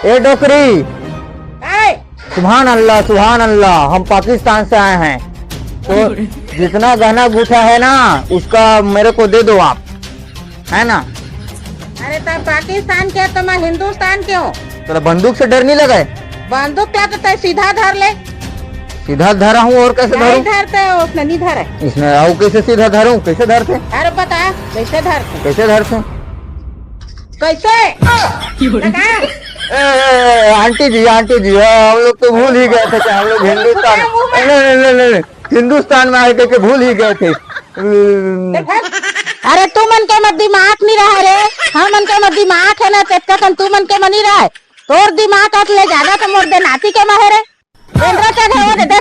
ए डोकरी, सुभान अल्लाह सुभान अल्लाह, हम पाकिस्तान से आए हैं, तो जितना गहना गुठा है ना उसका मेरे को दे दो आप, है ना। अरे तुम पाकिस्तान के, तो मैं हिंदुस्तान के हूँ। तो बंदूक से डर नहीं लगा है? बंदूक क्या तो तय सीधा धर ले। सीधा धरा हूँ, और कैसे धरूं? धरते हो, उसने नहीं धरे। इसने आओ कैसे सीधा धरूं? कैसे धरते? अरे बता कैसे धरते? कैसे धरते? कैसे? आंटी जी हम लोग तो भूल ही गए थे कि हम लोग हिंदुस्तान, नहीं, हिंदुस्तान में आए थे, भूल ही गए थे। अरे तू मन के मत दिमाग नहीं रहा रे, हम मन के मत दिमाग है ना, तेज तू मन के मनी रहा है, तोर दिमाग अट ले ज्यादा तो मोर दे नाती के महेरे केंद्र तक है वो दे।